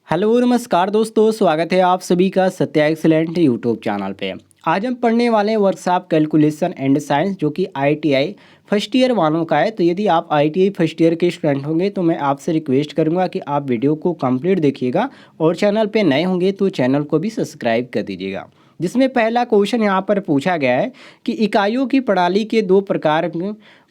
Hello नमस्कार दोस्तों, स्वागत है आप सभी का सत्या एक्सीलेंट यूट्यूब चैनल पे। आज हम पढ़ने वाले हैं वर्कशॉप कैलकुलेशन एंड साइंस जो कि आईटीआई फर्स्ट ईयर वालों का है। तो यदि आप आईटीआई फर्स्ट ईयर के स्टूडेंट होंगे तो मैं आपसे रिक्वेस्ट करूंगा कि आप वीडियो को कंप्लीट देखिएगा और चैनल पे नए होंगे तो चैनल को भी सब्सक्राइब कर दीजिएगा। जिसमें पहला क्वेश्चन यहाँ पर पूछा गया है कि इकाइयों की प्रणाली के दो प्रकार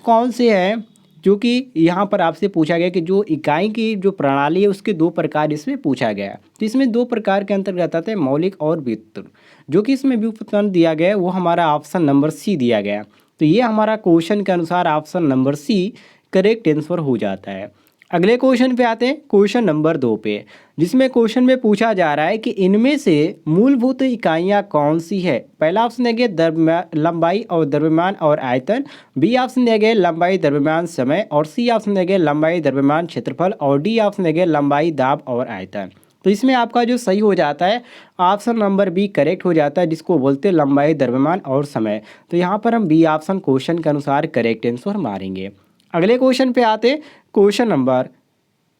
कौन से हैं, जो कि यहाँ पर आपसे पूछा गया कि जो इकाई की जो प्रणाली है उसके दो प्रकार इसमें पूछा गया है। तो इसमें दो प्रकार के अंतर्गत आते हैं मौलिक और व्युत्पन्न। जो कि इसमें व्युत्पन्न दिया गया है वो हमारा ऑप्शन नंबर सी दिया गया है। तो ये हमारा क्वेश्चन के अनुसार option number C correct answer हो जाता है। अगले क्वेश्चन पे आते हैं, क्वेश्चन नंबर 2 पे, जिसमें क्वेश्चन में पूछा जा रहा है कि इनमें से मूलभूत इकाइयाँ कौन सी है। पहला ऑप्शन दिया गया लंबाई और द्रव्यमान और आयतन, बी ऑप्शन दिया गया लंबाई द्रव्यमान समय, और सी ऑप्शन दिया गया लंबाई द्रव्यमान क्षेत्रफल, और डी ऑप्शन दिया गया लंबाई दाब और आयतन। तो इसमें आपका जो सही हो जाता है ऑप्शन नंबर बी करेक्ट हो जाता है, जिसको बोलते हैं लंबाई द्रव्यमान और समय। तो यहाँ पर हम बी ऑप्शन क्वेश्चन के अनुसार करेक्ट आंसर मारेंगे। अगले क्वेश्चन पे आते, क्वेश्चन नंबर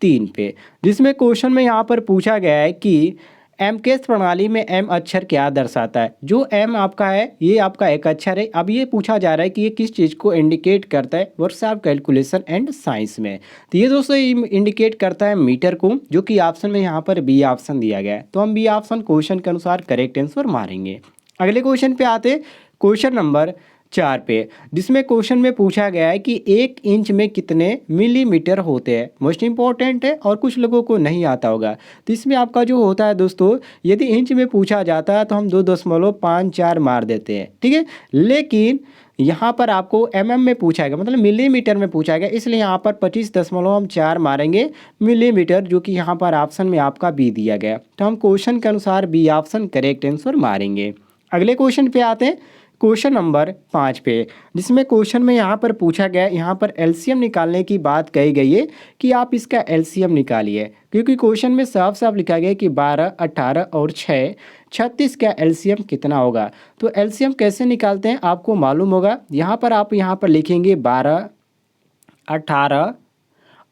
3 पे, जिसमें क्वेश्चन में यहाँ पर पूछा गया है कि एम केस प्रणाली में एम अक्षर क्या दर्शाता है। जो एम आपका है ये आपका एक अक्षर है। अब ये पूछा जा रहा है कि ये किस चीज़ को इंडिकेट करता है वर्कशॉप कैलकुलेशन एंड साइंस में। तो ये दोस्तों इंडिकेट करता है मीटर को, जो कि ऑप्शन में यहाँ पर बी ऑप्शन दिया गया है। तो हम बी ऑप्शन क्वेश्चन के अनुसार करेक्ट आंसर मारेंगे। अगले क्वेश्चन पे आते, क्वेश्चन नंबर 4 पे, जिसमें क्वेश्चन में पूछा गया है कि 1 इंच में कितने मिलीमीटर होते हैं। मोस्ट इंपॉर्टेंट है और कुछ लोगों को नहीं आता होगा। तो इसमें आपका जो होता है दोस्तों, यदि इंच में पूछा जाता है तो हम 2.54 मार देते हैं, ठीक है। लेकिन यहाँ पर आपको एमएम में पूछा गया, मतलब मिलीमीटर में पूछा गया, इसलिए यहाँ पर 25.4 मारेंगे मिलीमीटर, जो कि यहाँ पर ऑप्शन में आपका बी दिया गया। तो हम क्वेश्चन के अनुसार बी ऑप्शन करेक्ट आंसर मारेंगे। अगले क्वेश्चन पे आते हैं, क्वेश्चन नंबर 5 पे, जिसमें क्वेश्चन में यहाँ पर पूछा गया, यहाँ पर एलसीएम निकालने की बात कही गई है कि आप इसका एलसीएम निकालिए। क्योंकि क्वेश्चन में साफ साफ लिखा गया है कि 12, 18 और 6, 36 का एलसीएम कितना होगा। तो एलसीएम कैसे निकालते हैं आपको मालूम होगा। यहाँ पर आप यहाँ पर लिखेंगे 12, 18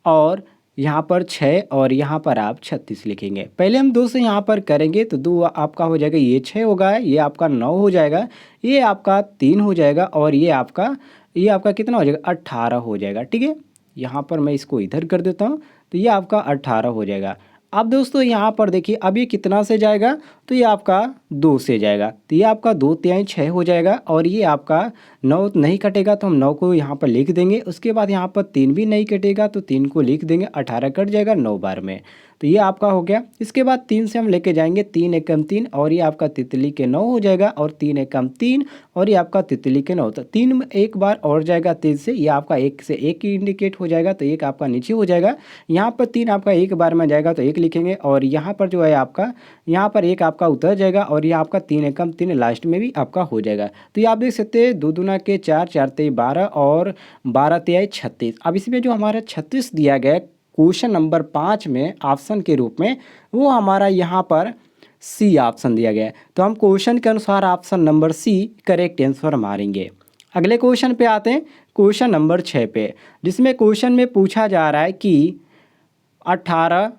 और यहाँ पर 6 और यहाँ पर आप 36 लिखेंगे। पहले हम 2 से यहाँ पर करेंगे तो 2 आपका हो जाएगा, ये 6 होगा, ये आपका 9 हो जाएगा, ये आपका 3 हो जाएगा, और ये आपका कितना हो जाएगा 18 हो जाएगा, ठीक है। यहाँ पर मैं इसको इधर कर देता हूँ, तो ये आपका 18 हो जाएगा। अब दोस्तों यहाँ पर देखिए, अब ये कितना से जाएगा, तो ये आपका 2 से जाएगा, तो ये आपका 2×3 6 हो जाएगा, और ये आपका 9 नहीं कटेगा तो हम 9 को यहाँ पर लिख देंगे। उसके बाद यहाँ पर 3 भी नहीं कटेगा तो 3 को लिख देंगे, 18 कट जाएगा 9 बार में, तो ये आपका हो गया। इसके बाद 3 से हम लेके जाएंगे, 3 एकम 3, और ये आपका तितली के 9 हो जाएगा, और 3 एकम 3, और ये आपका तितली के 9। तो 3 एक बार और जाएगा 3 से, ये आपका 1 से 1 ही इंडिकेट हो जाएगा, तो 1 आपका नीचे हो जाएगा। यहाँ पर 3 आपका एक बार में जाएगा तो 1 लिखेंगे, और यहाँ पर जो है आपका, यहाँ पर 1 आपका उतर जाएगा, और ये आपका 3 एकम 3 लास्ट में भी आपका हो जाएगा। तो ये आप देख सकते हैं 2 दूना के 4, 4 तेई 12, और 12 तेई 36। अब इसमें जो हमारा 36 दिया गया क्वेश्चन नंबर 5 में ऑप्शन के रूप में, वो हमारा यहाँ पर सी ऑप्शन दिया गया है। तो हम क्वेश्चन के अनुसार option number C correct answer मारेंगे। अगले क्वेश्चन पे आते हैं, क्वेश्चन नंबर 6 पे, जिसमें क्वेश्चन में पूछा जा रहा है कि 18,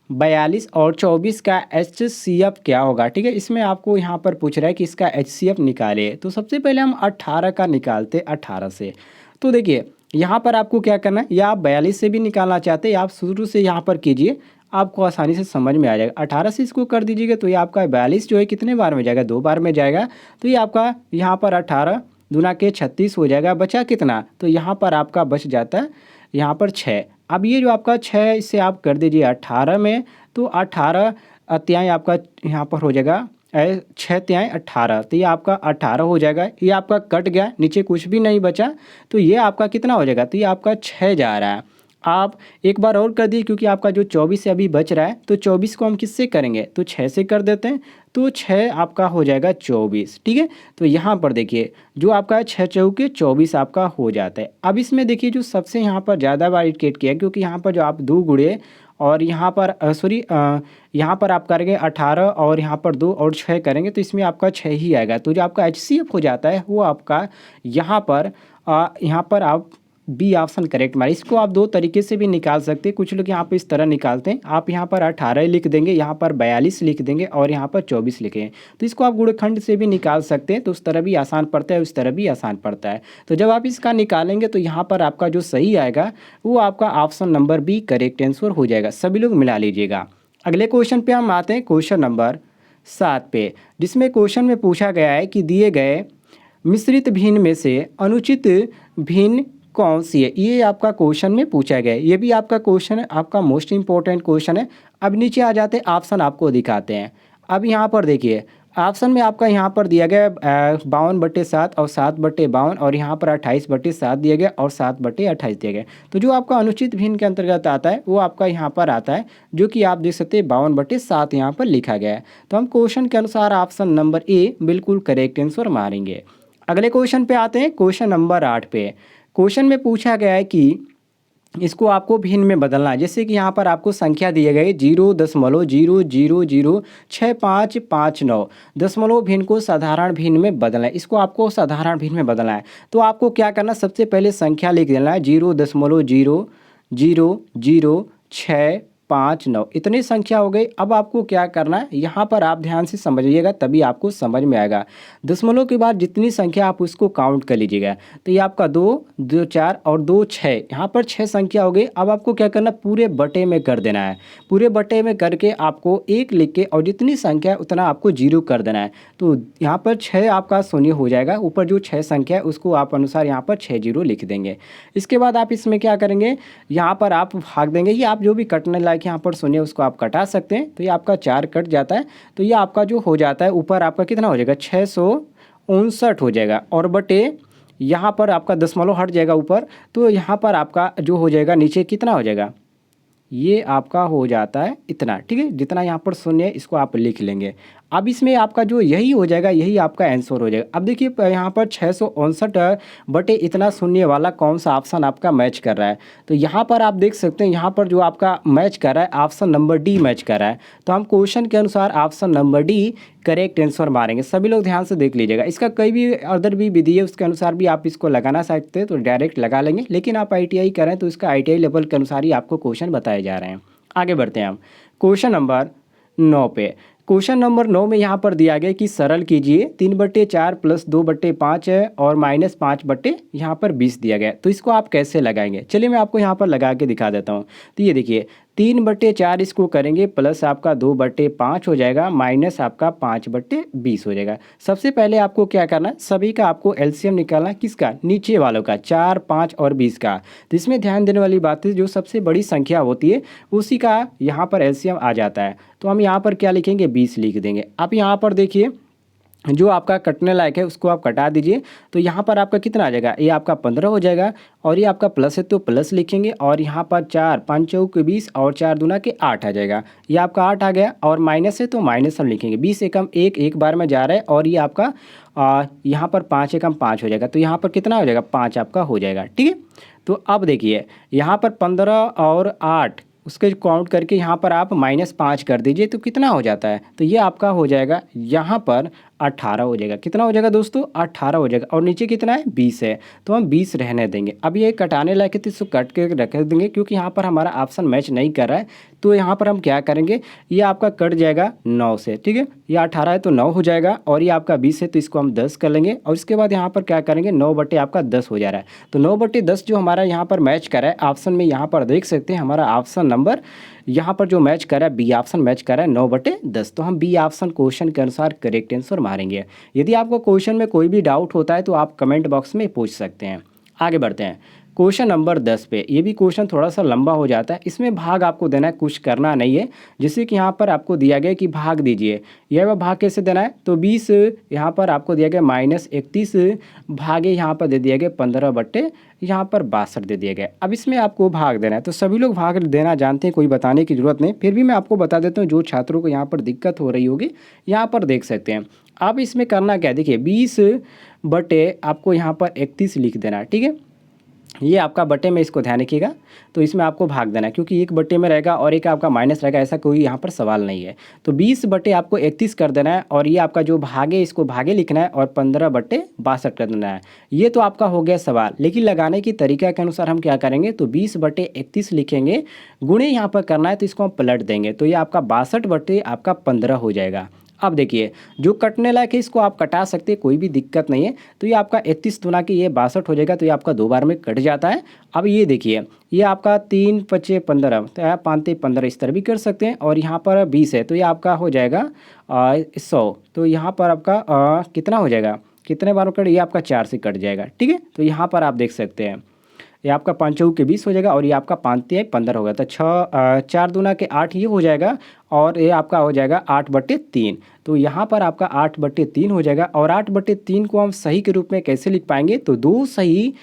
42 और 24 का HCF क्या होगा, ठीक है। इसमें आपको यहाँ पर पूछ रहा है कि इसका HCF निकाले। तो सबसे पहले हम 18 का निकालते, 18 से। तो देखिए यहाँ पर आपको क्या करना है, या आप 42 से भी निकालना चाहते हैं, आप शुरू से यहाँ पर कीजिए, आपको आसानी से समझ में आ जाएगा। 18 से इसको कर दीजिएगा तो ये आपका 42 जो है कितने बार में जाएगा, 2 बार में जाएगा। तो ये आपका यहाँ पर 18 दूना के 36 हो जाएगा। बचा कितना, तो यहाँ पर आपका बच जाता है यहाँ पर 6। अब ये जो आपका 6, इससे आप कर दीजिए 18 में, तो 18 अत्याय आपका यहाँ पर हो जाएगा 6 तिहाई 18, तो ये आपका 18 हो जाएगा। ये आपका कट गया, नीचे कुछ भी नहीं बचा, तो ये आपका कितना हो जाएगा, तो ये आपका 6 जा रहा है। आप एक बार और कर दिए, क्योंकि आपका जो 24 से अभी बच रहा है, तो 24 को हम किससे करेंगे, तो 6 से कर देते हैं, तो 6 आपका हो जाएगा 24, ठीक है। तो यहाँ पर देखिए जो आपका 6 चौके 24 आपका हो जाता है। अब इसमें देखिए जो सबसे यहाँ पर ज़्यादा बार इंडिकेट किया, क्योंकि यहाँ पर जो आप 2 गुणे और यहाँ पर यहाँ पर आप करेंगे 18, और यहाँ पर 2 और 6 करेंगे, तो इसमें आपका 6 ही आएगा। तो जो आपका HCF हो जाता है वो आपका यहाँ पर आप बी ऑप्शन करेक्ट मारे। इसको आप दो तरीके से भी निकाल सकते हैं, कुछ लोग यहाँ पे इस तरह निकालते हैं, आप यहाँ पर 18 लिख देंगे, यहाँ पर 42 लिख देंगे और यहाँ पर 24 लिखें। तो इसको आप गुणनखंड से भी निकाल सकते हैं, तो उस तरह भी आसान पड़ता है, उस तरह भी आसान पड़ता है। तो जब आप इसका निकालेंगे तो यहाँ पर आपका जो सही आएगा वो आपका option number B correct answer हो जाएगा। सभी लोग मिला लीजिएगा। अगले क्वेश्चन पे हम आते हैं, क्वेश्चन नंबर 7 पे, जिसमें क्वेश्चन में पूछा गया है कि दिए गए मिश्रित भिन्न में से अनुचित भिन्न कौन सी है। ये आपका क्वेश्चन में पूछा गया है, ये भी आपका क्वेश्चन है, आपका मोस्ट इंपॉर्टेंट क्वेश्चन है। अब नीचे आ जाते हैं, ऑप्शन आपको दिखाते हैं। अब यहाँ पर देखिए ऑप्शन में आपका यहाँ पर दिया गया 52/7 और 7/52 और यहाँ पर 28/7 दिया गया और 7/28 दिया गया। तो जो आपका अनुचित भिन्न के अंतर्गत आता है वो आपका यहाँ पर आता है, जो कि आप देख सकते हैं 52/7 यहाँ पर लिखा गया है। तो हम क्वेश्चन के अनुसार ऑप्शन नंबर ए बिल्कुल करेक्ट आंसर मारेंगे। अगले क्वेश्चन पे आते हैं, क्वेश्चन नंबर 8 पे। क्वेश्चन में पूछा गया है कि इसको आपको भिन्न में बदलना है। जैसे कि यहाँ पर आपको संख्या दिए गए 0.00006559 दशमलव भिन्न को साधारण भिन्न में बदलना है। इसको आपको साधारण भिन्न में बदलना है। तो आपको क्या करना है, सबसे पहले संख्या लिख देना है 0.00000659, इतनी संख्या हो गई। अब आपको क्या करना है, यहाँ पर आप ध्यान से समझिएगा तभी आपको समझ में आएगा। दशमलव के बाद जितनी संख्या आप उसको काउंट कर लीजिएगा। तो ये आपका 2, 2 4 और 2 6, यहाँ पर 6 संख्या हो गई। अब आपको क्या करना, पूरे बटे में कर देना है। पूरे बटे में करके आपको 1 लिख के और जितनी संख्या है उतना आपको 0 कर देना है। तो यहाँ पर 6 आपका शून्य हो जाएगा, ऊपर जो 6 संख्या है उसको आप अनुसार यहाँ पर 6 0 लिख देंगे। इसके बाद आप इसमें क्या करेंगे, यहाँ पर आप भाग देंगे। ये आप जो भी कटने लायक यहाँ पर शून्य उसको आप कटा सकते हैं। तो ये आपका 4 कट जाता है। तो ये आपका जो हो जाता है ऊपर आपका कितना हो जाएगा, 659 हो जाएगा और बटे यहाँ पर आपका दशमलव हट जाएगा ऊपर। तो यहाँ पर आपका जो हो जाएगा नीचे कितना हो जाएगा, ये आपका हो जाता है इतना। ठीक है, जितना यहाँ पर शून्य है इसको आप लिख लेंगे। अब इसमें आपका जो यही हो जाएगा, यही आपका आंसर हो जाएगा। अब देखिए यहाँ पर 659 बटे इतना शून्य वाला कौन सा ऑप्शन आपका मैच कर रहा है। तो यहाँ पर आप देख सकते हैं, यहाँ पर जो आपका मैच कर रहा है ऑप्शन नंबर डी मैच कर रहा है। तो हम क्वेश्चन के अनुसार option number D correct answer मारेंगे। सभी लोग ध्यान से देख लीजिएगा। इसका कई भी अदर भी विधि है, उसके अनुसार भी आप इसको लगाना सकते हैं तो डायरेक्ट लगा लेंगे, लेकिन आप ITI करें तो इसका ITI लेवल के अनुसार ही आपको क्वेश्चन बताए जा रहे हैं। आगे बढ़ते हैं हम क्वेश्चन नंबर 9 पे। क्वेश्चन नंबर 9 में यहाँ पर दिया गया कि सरल कीजिए 3/4 + 2/5 है और -5 बटे यहाँ पर 20 दिया गया। तो इसको आप कैसे लगाएंगे, चलिए मैं आपको यहाँ पर लगा के दिखा देता हूँ। तो ये देखिए 3/4 इसको करेंगे प्लस आपका 2/5 हो जाएगा माइनस आपका 5/20 हो जाएगा। सबसे पहले आपको क्या करना है, सभी का आपको LCM निकालना है। किसका, नीचे वालों का, 4, 5 और 20 का। तो इसमें ध्यान देने वाली बात है, जो सबसे बड़ी संख्या होती है उसी का यहाँ पर LCM आ जाता है। तो हम यहाँ पर क्या लिखेंगे, 20 लिख देंगे। आप यहाँ पर देखिए जो आपका कटने लायक है उसको आप कटा दीजिए। तो यहाँ पर आपका कितना आ जाएगा, ये आपका 15 हो जाएगा और ये आपका प्लस है तो प्लस लिखेंगे और यहाँ पर 4 5 चौके 20 और 4 दूना के 8 आ जाएगा। ये आपका 8 आ गया और माइनस है तो माइनस हम लिखेंगे। 20 एकम 1 एक बार में जा रहा है और ये आपका यहाँ पर 5 एकम 5 हो जाएगा। तो यहाँ पर कितना हो जाएगा, 5 आपका हो जाएगा। ठीक है, तो अब देखिए यहाँ पर 15 और 8 उसके काउंट करके यहाँ पर आप -5 कर दीजिए तो कितना हो जाता है, तो ये आपका हो जाएगा यहाँ पर 18 हो जाएगा। कितना हो जाएगा दोस्तों, 18 हो जाएगा। और नीचे कितना है, 20 है, तो हम 20 रहने देंगे। अब ये कटाने लायक है तो इसको कट के रख देंगे, क्योंकि यहाँ पर हमारा ऑप्शन मैच नहीं कर रहा है। तो यहाँ पर हम क्या करेंगे, ये आपका कट जाएगा 9 से। ठीक है, ये 18 है तो 9 हो जाएगा और ये आपका 20 है तो इसको हम 10 कर लेंगे। और इसके बाद यहाँ पर क्या करेंगे, 9 बटे आपका 10 हो जा रहा है। तो 9 बटे 10 जो हमारा यहाँ पर मैच कर रहा है ऑप्शन में, यहाँ पर देख सकते हैं हमारा ऑप्शन नंबर यहाँ पर जो मैच कर रहा है बी ऑप्शन मैच कर रहा है 9 बटे 10। तो हम बी ऑप्शन क्वेश्चन के अनुसार करेक्ट आंसर मारेंगे। यदि आपको क्वेश्चन में कोई भी डाउट होता है तो आप कमेंट बॉक्स में पूछ सकते हैं। आगे बढ़ते हैं क्वेश्चन नंबर 10 पे। ये भी क्वेश्चन थोड़ा सा लंबा हो जाता है, इसमें भाग आपको देना है, कुछ करना नहीं है। जैसे कि यहाँ पर आपको दिया गया कि भाग दीजिए, यह भाग कैसे देना है, तो 20 यहाँ पर आपको दिया गया -31 भागे यहाँ पर दे दिया गया 15 बटे यहाँ पर 62 दे दिया गया। अब इसमें आपको भाग देना है। तो सभी लोग भाग देना जानते हैं, कोई बताने की ज़रूरत नहीं, फिर भी मैं आपको बता देता हूँ जो छात्रों को यहाँ पर दिक्कत हो रही होगी यहाँ पर देख सकते हैं। अब इसमें करना क्या है, देखिए 20 बटे आपको यहाँ पर 31 लिख देना है। ठीक है, ये आपका बटे में, इसको ध्यान रखिएगा। तो इसमें आपको भाग देना है, क्योंकि एक बटे में रहेगा और एक आपका माइनस रहेगा, ऐसा कोई यहाँ पर सवाल नहीं है। तो 20 बटे आपको 31 कर देना है, और ये आपका जो भागे, इसको भागे लिखना है, और 15 बटे 62 कर देना है। ये तो आपका हो गया सवाल। लेकिन लगाने की तरीका के अनुसार हम क्या करेंगे, तो 20 बटे 31 लिखेंगे, गुणे यहाँ पर करना है, तो इसको हम पलट देंगे, तो ये आपका 62 बटे आपका 15 हो जाएगा। अब देखिए, जो कटने लायक है इसको आप कटा सकते हैं, कोई भी दिक्कत नहीं है। तो ये आपका 31 दुना के ये 62 हो जाएगा, तो ये आपका 2 बार में कट जाता है। अब ये देखिए, ये आपका 3 पचे 15, तो आप 5 15 इस तरह भी कर सकते हैं, और यहाँ पर 20 है, तो ये आपका हो जाएगा 100। तो यहाँ पर आपका कितना हो जाएगा, कितने बार कट, ये आपका 4 से कट जाएगा। ठीक है, तो यहाँ पर आप देख सकते हैं, ये आपका 5 चौके 20 हो जाएगा, और ये आपका 5 तिहाई 15 होगा। तो 4 दूना के 8 ये हो जाएगा, और ये आपका हो जाएगा 8 बटे 3। तो यहाँ पर आपका 8 बटे 3 हो जाएगा। और 8 बटे 3 को हम सही के रूप में कैसे लिख पाएंगे, तो 2 सही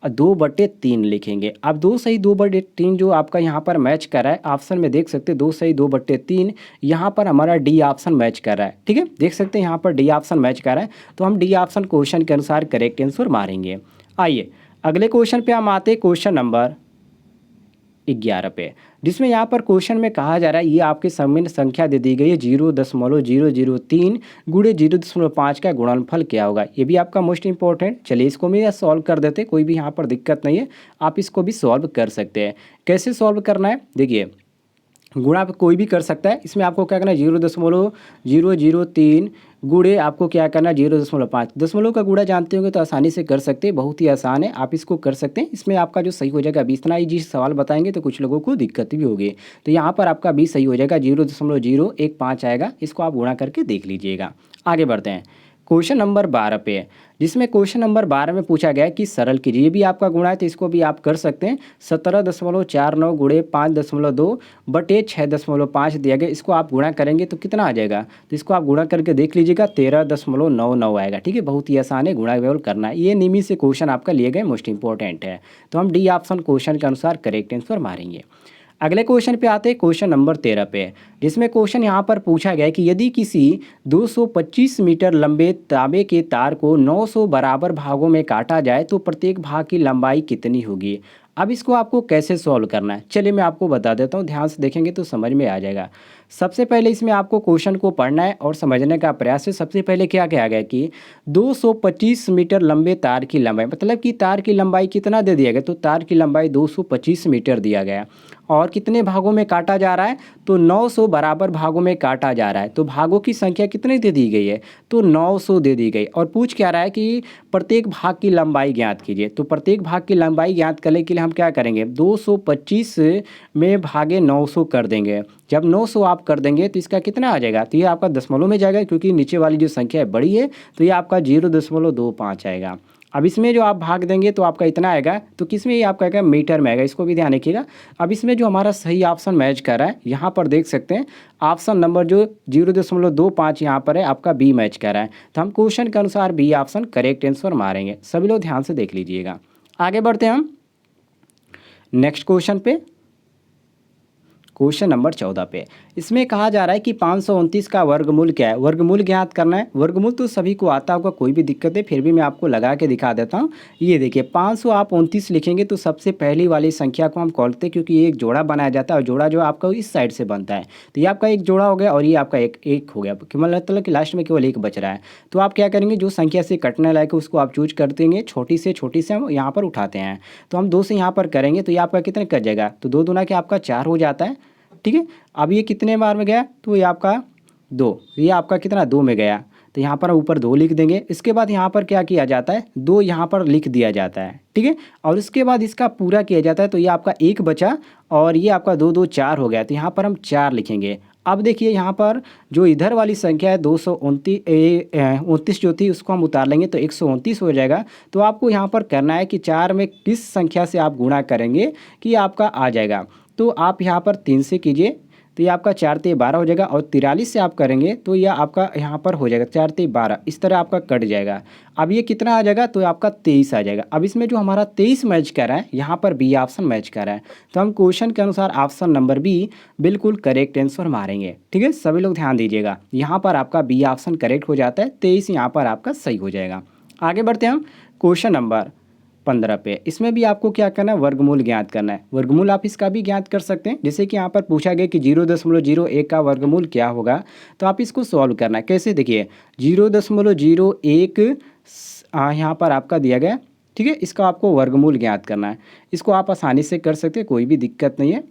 2 बटे 3 लिखेंगे। अब 2 सही 2 बटे 3 जो आपका यहाँ पर मैच कर रहा है, ऑप्शन में देख सकते हैं 2 सही 2 बटे 3, यहाँ पर हमारा डी ऑप्शन मैच कर रहा है। ठीक है, देख सकते हैं यहाँ पर डी ऑप्शन मैच कर रहा है, तो हम डी ऑप्शन क्वेश्चन के अनुसार करेक्ट आंसर मारेंगे। आइए अगले क्वेश्चन पे हम आते हैं, क्वेश्चन नंबर 11 पे, जिसमें यहाँ पर क्वेश्चन में कहा जा रहा है, ये आपके सामने संख्या दे दी गई है 0.003 गुणे 0.5 का गुणनफल क्या होगा। ये भी आपका मोस्ट इंपॉर्टेंट। चलिए इसको भी सॉल्व कर देते, कोई भी यहाँ पर दिक्कत नहीं है, आप इसको भी सॉल्व कर सकते हैं। कैसे सॉल्व करना है, देखिए गुणा आप कोई भी कर सकता है। इसमें आपको क्या करना है, 0.003 गुणे आपको क्या करना है 0.5। दशमलव का गुणा जानते होंगे तो आसानी से कर सकते हैं, बहुत ही आसान है, आप इसको कर सकते हैं। इसमें आपका जो सही हो जाएगा 20। इतना ही जिस सवाल बताएंगे तो कुछ लोगों को दिक्कत भी होगी, तो यहाँ पर आपका 20 सही हो जाएगा, 0.015 आएगा। इसको आप गुणा करके देख लीजिएगा। आगे बढ़ते हैं क्वेश्चन नंबर 12 पे, जिसमें क्वेश्चन नंबर 12 में पूछा गया है कि सरल कीजिए। ये भी आपका गुणा है, तो इसको भी आप कर सकते हैं। 17.49 गुणे 5.2 बटे 6.5 दिया गया, इसको आप गुणा करेंगे तो कितना आ जाएगा, तो इसको आप गुणा करके देख लीजिएगा, 13.99 आएगा। ठीक है, बहुत ही आसान है, गुणा केवल करना है। ये नियमित से क्वेश्चन आपका लिए गए, मोस्ट इंपॉर्टेंट है। तो हम डी ऑप्शन क्वेश्चन के अनुसार करेक्ट आंसर मारेंगे। अगले क्वेश्चन पे आते हैं, क्वेश्चन नंबर 13 पे, जिसमें क्वेश्चन यहाँ पर पूछा गया है कि यदि किसी 225 मीटर लंबे तांबे के तार को 900 बराबर भागों में काटा जाए तो प्रत्येक भाग की लंबाई कितनी होगी। अब इसको आपको कैसे सॉल्व करना है, चलिए मैं आपको बता देता हूँ, ध्यान से देखेंगे तो समझ में आ जाएगा। सबसे पहले इसमें आपको क्वेश्चन को पढ़ना है और समझने का प्रयास है। सबसे पहले क्या किया गया कि 225 मीटर लंबे तार की लंबाई, मतलब कि तार की लंबाई कितना दे दिया गया, तो तार की लंबाई 225 मीटर दिया गया, और कितने भागों में काटा जा रहा है, तो 900 बराबर भागों में काटा जा रहा है। तो भागों की संख्या कितनी दे दी गई है, तो 900 दे दी गई। और पूछ क्या रहा है कि प्रत्येक भाग की लंबाई ज्ञात कीजिए। तो प्रत्येक भाग की लंबाई ज्ञात करने के लिए हम क्या करेंगे, 225 में भागे 900 कर देंगे। जब 900 आप कर देंगे तो इसका कितना आ जाएगा, तो ये आपका दशमलव में जाएगा, क्योंकि नीचे वाली जो संख्या है बड़ी है, तो ये आपका 0.25 आएगा। अब इसमें जो आप भाग देंगे तो आपका इतना आएगा, तो किस में ये आपका आएगा, मीटर में आएगा, इसको भी ध्यान रखिएगा। अब इसमें जो हमारा सही ऑप्शन मैच कर रहा है, यहाँ पर देख सकते हैं ऑप्शन नंबर जो 0.25 यहाँ पर है, आपका बी मैच कर रहा है। तो हम क्वेश्चन के अनुसार बी ऑप्शन करेक्ट आंसर मारेंगे। सभी लोग ध्यान से देख लीजिएगा। आगे बढ़ते हैं हम नेक्स्ट क्वेश्चन पे, क्वेश्चन नंबर 14 पे। इसमें कहा जा रहा है कि 529 का वर्गमूल क्या है। वर्गमूल ज्ञात करना है। वर्गमूल तो सभी को आता होगा, कोई भी दिक्कत है, फिर भी मैं आपको लगा के दिखा देता हूँ। ये देखिए 529 लिखेंगे तो सबसे पहली वाली संख्या को हम खोलते हैं, क्योंकि ये एक जोड़ा बनाया जाता है, और जोड़ा जो आपका इस साइड से बनता है। तो ये आपका एक जोड़ा हो गया, और ये आपका एक हो गया, मतलब कि लास्ट में केवल एक बच रहा है। तो आप क्या करेंगे, जो संख्या से कटने लायक है उसको आप चूज कर देंगे, छोटी से हम यहाँ पर उठाते हैं। तो हम 2 से यहाँ पर करेंगे तो ये आपका कितने कट जाएगा, तो 2 दूना के आपका 4 हो जाता है। ठीक है, अब ये कितने बार में गया, तो ये आपका 2, ये आपका कितना 2 में गया, तो यहाँ पर ऊपर 2 लिख देंगे। इसके बाद यहाँ पर क्या किया जाता है, 2 यहाँ पर लिख दिया जाता है। ठीक है, और उसके बाद इसका पूरा किया जाता है, तो ये आपका 1 बचा, और ये आपका 2 2 4 हो गया, तो यहाँ पर हम 4 लिखेंगे। अब देखिए यहाँ पर जो इधर वाली संख्या है 229 जो थी उसको हम उतार लेंगे, तो 129 हो जाएगा। तो आपको यहाँ पर करना है कि 4 में किस संख्या से आप गुणा करेंगे कि आपका आ जाएगा। तो आप यहाँ पर 3 से कीजिए, तो ये आपका 4 ते 12 हो जाएगा, और 43 से आप करेंगे तो यह आपका यहाँ पर हो जाएगा 4 ते 12, इस तरह आपका कट जाएगा। अब ये कितना आ जाएगा, तो आपका 23 आ जाएगा। अब इसमें जो हमारा 23 मैच कर रहा है, यहाँ पर बी ऑप्शन मैच कर रहा है, तो हम क्वेश्चन के अनुसार ऑप्शन नंबर बी बिल्कुल करेक्ट आंसर मारेंगे। ठीक है, सभी लोग ध्यान दीजिएगा, यहाँ पर आपका बी ऑप्शन करेक्ट हो जाता है, 23 यहाँ पर आपका सही हो जाएगा। आगे बढ़ते हैं हम क्वेश्चन नंबर 15 पे। इसमें भी आपको क्या करना है, वर्गमूल ज्ञात करना है। वर्गमूल आप इसका भी ज्ञात कर सकते हैं, जैसे कि यहाँ पर पूछा गया कि 0.01 का वर्गमूल क्या होगा, तो आप इसको सॉल्व करना है। कैसे, देखिए 0.01 यहाँ पर आपका दिया गया, ठीक है, इसका आपको वर्गमूल ज्ञात करना है। इसको आप आसानी से कर सकते हैं, कोई भी दिक्कत नहीं है।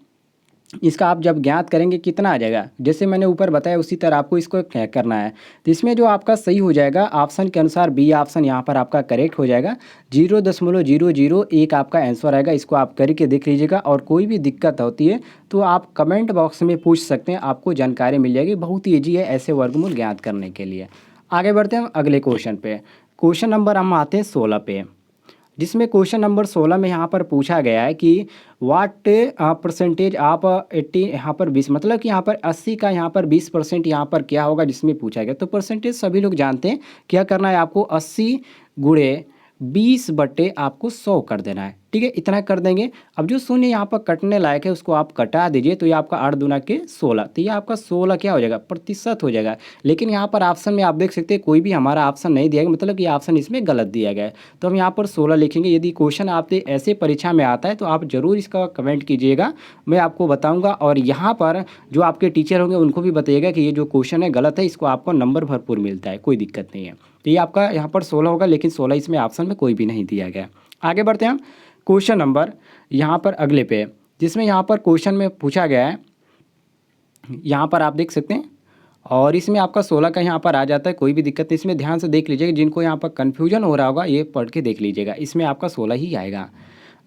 इसका आप जब ज्ञात करेंगे कितना आ जाएगा, जैसे मैंने ऊपर बताया उसी तरह आपको इसको क्या करना है। तो इसमें जो आपका सही हो जाएगा ऑप्शन के अनुसार बी ऑप्शन यहाँ पर आपका करेक्ट हो जाएगा। 0.001 आपका आंसर आएगा। इसको आप करके देख लीजिएगा, और कोई भी दिक्कत होती है तो आप कमेंट बॉक्स में पूछ सकते हैं, आपको जानकारी मिल जाएगी। बहुत ही ईजी है ऐसे वर्गमूल ज्ञात करने के लिए। आगे बढ़ते हैं अगले क्वेश्चन पे। क्वेश्चन नंबर हम आते हैं 16 पे, जिसमें क्वेश्चन नंबर 16 में यहाँ पर पूछा गया है कि वाट परसेंटेज आप 80 यहाँ पर 20, मतलब कि यहाँ पर 80 का यहाँ पर 20% यहाँ पर क्या होगा, जिसमें पूछा गया। तो परसेंटेज सभी लोग जानते हैं, क्या करना है आपको 80 गुणे 20 बटे आपको 100 कर देना है, ठीक है, इतना कर देंगे। अब जो शून्य यहाँ पर कटने लायक है उसको आप कटा दीजिए, तो ये आपका 8 दूना के 16, तो ये आपका 16 क्या हो जाएगा, प्रतिशत हो जाएगा। लेकिन यहाँ पर ऑप्शन में आप देख सकते हैं कोई भी हमारा ऑप्शन नहीं दिया गया, मतलब कि ऑप्शन इसमें गलत दिया गया है। तो हम यहाँ पर 16 लिखेंगे। यदि क्वेश्चन आपसे ऐसे परीक्षा में आता है तो आप ज़रूर इसका कमेंट कीजिएगा, मैं आपको बताऊँगा। और यहाँ पर जो आपके टीचर होंगे उनको भी बताइएगा कि ये जो क्वेश्चन है गलत है, इसको आपको नंबर भरपूर मिलता है, कोई दिक्कत नहीं है। तो ये आपका यहाँ पर 16 होगा, लेकिन 16 इसमें ऑप्शन में कोई भी नहीं दिया गया। आगे बढ़ते हैं हम क्वेश्चन नंबर यहाँ पर अगले पे, जिसमें यहाँ पर क्वेश्चन में पूछा गया है, यहाँ पर आप देख सकते हैं, और इसमें आपका 16 का यहाँ पर आ जाता है, कोई भी दिक्कत नहीं। इसमें ध्यान से देख लीजिएगा, जिनको यहाँ पर कन्फ्यूजन हो रहा होगा ये पढ़ के देख लीजिएगा, इसमें आपका 16 ही आएगा।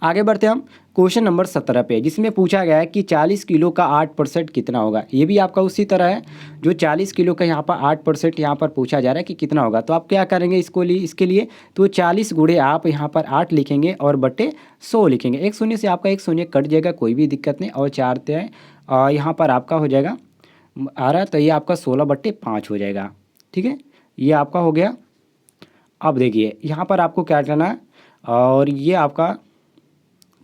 आगे बढ़ते हैं हम क्वेश्चन नंबर 17 पे, जिसमें पूछा गया है कि 40 किलो का 8% कितना होगा। ये भी आपका उसी तरह है, जो 40 किलो का यहाँ पर 8% यहाँ पर पूछा जा रहा है कि कितना होगा। तो आप क्या करेंगे इसके लिए, तो 40 गुणे आप यहाँ पर 8 लिखेंगे और बटे 100 लिखेंगे। एक शून्य से आपका एक शून्य कट जाएगा, कोई भी दिक्कत नहीं, और 4 तय यहाँ पर आपका हो जाएगा आ रहा है, तो ये आपका 16/5 हो जाएगा, ठीक है, ये आपका हो गया। अब देखिए यहाँ पर आपको क्या करना है, और ये आपका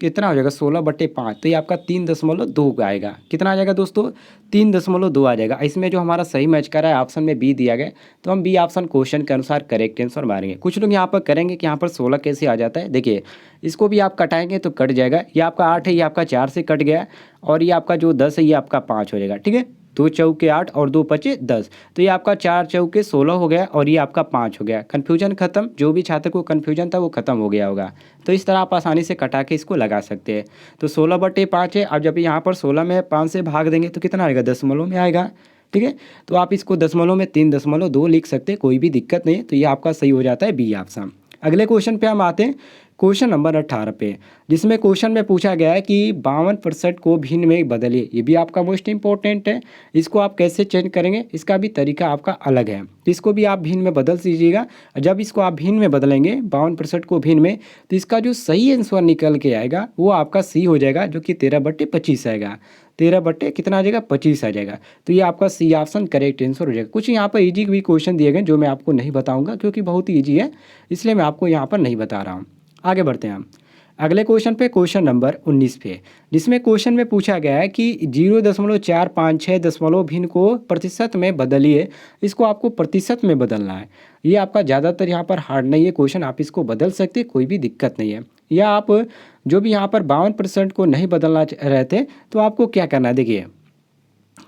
कितना हो जाएगा 16/5, तो ये आपका 3.2 आएगा। कितना आ जाएगा दोस्तों, 3.2 आ जाएगा। इसमें जो हमारा सही मैच कर रहा है ऑप्शन में बी दिया गया, तो हम बी ऑप्शन क्वेश्चन के अनुसार करेक्ट आंसर मारेंगे। कुछ लोग यहाँ पर करेंगे कि यहाँ पर 16 कैसे आ जाता है, देखिए इसको भी आप कटाएंगे तो कट जाएगा। ये आपका 8 है, ये आपका 4 से कट गया, और ये आपका जो 10 है ये आपका 5 हो जाएगा, ठीक है। 2 चौके 8 और 2 पचे 10, तो ये आपका 4 चौके 16 हो गया, और ये आपका 5 हो गया। कन्फ्यूजन खत्म, जो भी छात्र को कन्फ्यूजन था वो खत्म हो गया होगा। तो इस तरह आप आसानी से कटा के इसको लगा सकते हैं। तो 16/5 है। अब जब यहाँ पर 16 में 5 से भाग देंगे तो कितना आएगा, दशमलव में आएगा, ठीक है। तो आप इसको दशमलव में 3.2 लिख सकते हैं, कोई भी दिक्कत नहीं है। तो ये आपका सही हो जाता है बी ऑप्शन। अगले क्वेश्चन पे हम आते हैं, क्वेश्चन नंबर 18 पे, जिसमें क्वेश्चन में पूछा गया है कि 52% को भिन्न में बदलिए। ये भी आपका मोस्ट इंपॉर्टेंट है। इसको आप कैसे चेंज करेंगे, इसका भी तरीका आपका अलग है, तो इसको भी आप भिन्न में बदल दीजिएगा। जब इसको आप भिन्न में बदलेंगे 52% को भिन्न में, तो इसका जो सही आंसर निकल के आएगा वो आपका सी हो जाएगा, जो कि 13/25 आएगा। 13 बटे कितना आ जाएगा, 25 आ जाएगा। तो ये आपका सी ऑप्शन करेक्ट आंसर हो जाएगा। कुछ यहाँ पर ईजी भी क्वेश्चन दिए गए जो मैं आपको नहीं बताऊंगा, क्योंकि बहुत ही ईजी है, इसलिए मैं आपको यहाँ पर नहीं बता रहा हूँ। आगे बढ़ते हैं हम अगले क्वेश्चन पे, क्वेश्चन नंबर 19 पे, जिसमें क्वेश्चन में पूछा गया है कि 0.456 दशमलव भिन्न को प्रतिशत में बदलिए। इसको आपको प्रतिशत में बदलना है। ये आपका ज़्यादातर यहाँ पर हार्ड नहीं है क्वेश्चन, आप इसको बदल सकते हैं, कोई भी दिक्कत नहीं है। या आप जो भी यहाँ पर 52% को नहीं बदलना रहते तो आपको क्या करना है, देखिए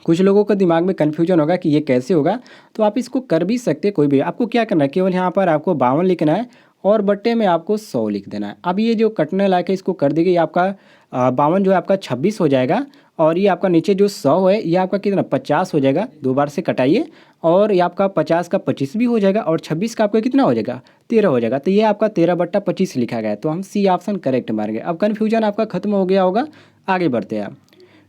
कुछ लोगों का दिमाग में कन्फ्यूजन होगा कि ये कैसे होगा, तो आप इसको कर भी सकते हैं। कोई भी आपको क्या करना है, केवल यहाँ पर आपको 52 लिखना है और बट्टे में आपको 100 लिख देना है। अब ये जो कटने लायक है इसको कर देंगे, ये आपका 52 जो है आपका 26 हो जाएगा, और ये आपका नीचे जो 100 है ये आपका कितना 50 हो जाएगा। 2 बार से कटाइए, और ये आपका 50 का 25 भी हो जाएगा, और 26 का आपका कितना हो जाएगा 13 हो जाएगा। तो ये आपका 13/25 लिखा गया है, तो हम सी ऑप्शन करेक्ट मारेंगे। अब कन्फ्यूजन आपका खत्म हो गया होगा। आगे बढ़ते हैं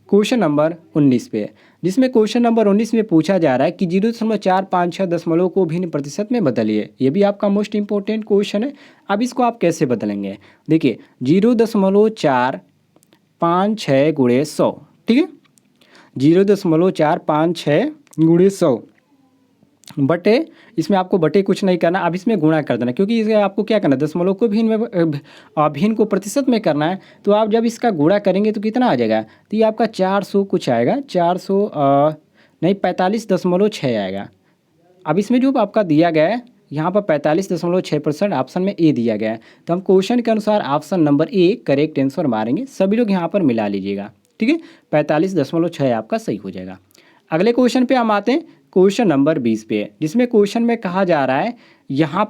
क्वेश्चन नंबर 19 पे, जिसमें क्वेश्चन नंबर 19 में पूछा जा रहा है कि 0.456 दशमलव को भिन्न प्रतिशत में बदलिए। ये भी आपका मोस्ट इंपॉर्टेंट क्वेश्चन है। अब इसको आप कैसे बदलेंगे, देखिए 0.456 गुणे 100, ठीक है, 0.456 गुणे 100 बटे, इसमें आपको बटे कुछ नहीं करना, अब इसमें गुणा कर देना, क्योंकि इसमें आपको क्या करना है, दशमलव को भिन्न को प्रतिशत में करना है। तो आप जब इसका गुणा करेंगे तो कितना आ जाएगा, तो ये आपका 400 कुछ आएगा, 400 नहीं 45.6 आएगा। अब इसमें जो आपका दिया गया है यहाँ पर 45.6% ऑप्शन में ए दिया गया है। तो हम क्वेश्चन के अनुसार option number A correct answer मारेंगे। सभी लोग यहाँ पर मिला लीजिएगा, ठीक है। 45.6 आपका सही हो जाएगा। अगले क्वेश्चन पे हम आते हैं, क्वेश्चन नंबर 20 पे, जिसमें क्वेश्चन में कहा जा रहा है यहाँ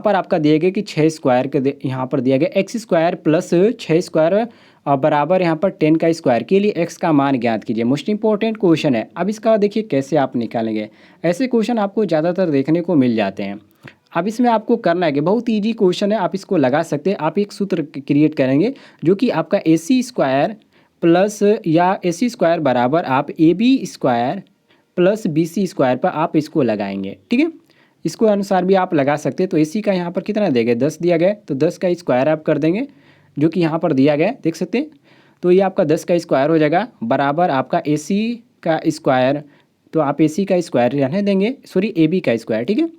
पर आपका दिया गया कि 6 स्क्वायर के यहाँ पर दिया गया एक्स स्क्वायर प्लस 6 स्क्वायर बराबर यहाँ पर 10 का स्क्वायर के लिए एक्स का मान ज्ञात कीजिए। मोस्ट इंपॉर्टेंट क्वेश्चन है। अब इसका देखिए कैसे आप निकालेंगे। ऐसे क्वेश्चन आपको ज़्यादातर देखने को मिल जाते हैं। अब इसमें आपको करना है कि बहुत ईजी क्वेश्चन है, आप इसको लगा सकते हैं। आप एक सूत्र क्रिएट करेंगे जो कि आपका ए सी स्क्वायर प्लस या ए सी स्क्वायर बराबर आप A B square plus B C square पर आप इसको लगाएंगे, ठीक है। इसको अनुसार भी आप लगा सकते हैं। तो ए सी का यहाँ पर कितना दिया गया, 10 दिया गया, तो 10 का स्क्वायर आप कर देंगे जो कि यहाँ पर दिया गया है, देख सकते हैं। तो ये आपका 10 का स्क्वायर हो जाएगा बराबर आपका ए सी का स्क्वायर, तो आप ए सी का स्क्वायर रहने देंगे, सॉरी ए बी का स्क्वायर, ठीक है,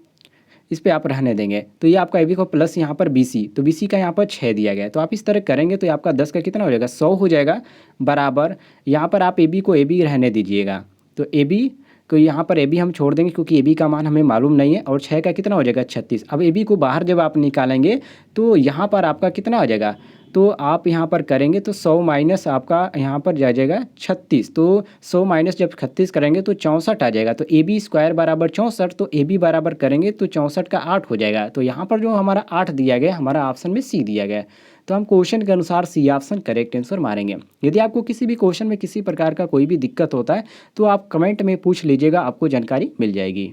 इस पर आप रहने देंगे। तो ये आपका ए बी को प्लस यहाँ पर बी सी, तो बी सी का यहाँ पर 6 दिया गया है। तो आप इस तरह करेंगे तो आपका 10 का कितना हो जाएगा, 100 हो जाएगा बराबर यहाँ पर आप ए बी को ए बी रहने दीजिएगा। तो ए बी को यहाँ पर ए बी हम छोड़ देंगे क्योंकि ए बी का मान हमें मालूम नहीं है, और 6 का कितना हो जाएगा 36। अब ए बी को बाहर जब आप निकालेंगे तो यहाँ पर आपका कितना आ जाएगा, तो आप यहाँ पर करेंगे तो 100 माइनस आपका यहाँ पर जा जाएगा 36। तो 100 माइनस जब 36 करेंगे तो 64 आ जाएगा। तो ए बी स्क्वायर बराबर 64, तो ए बी बराबर करेंगे तो 64 का 8 हो जाएगा। तो यहाँ पर जो हमारा 8 दिया गया, हमारा ऑप्शन में सी दिया गया। तो हम क्वेश्चन के अनुसार सी ऑप्शन करेक्ट आंसर मारेंगे। यदि आपको किसी भी क्वेश्चन में किसी प्रकार का कोई भी दिक्कत होता है तो आप कमेंट में पूछ लीजिएगा, आपको जानकारी मिल जाएगी।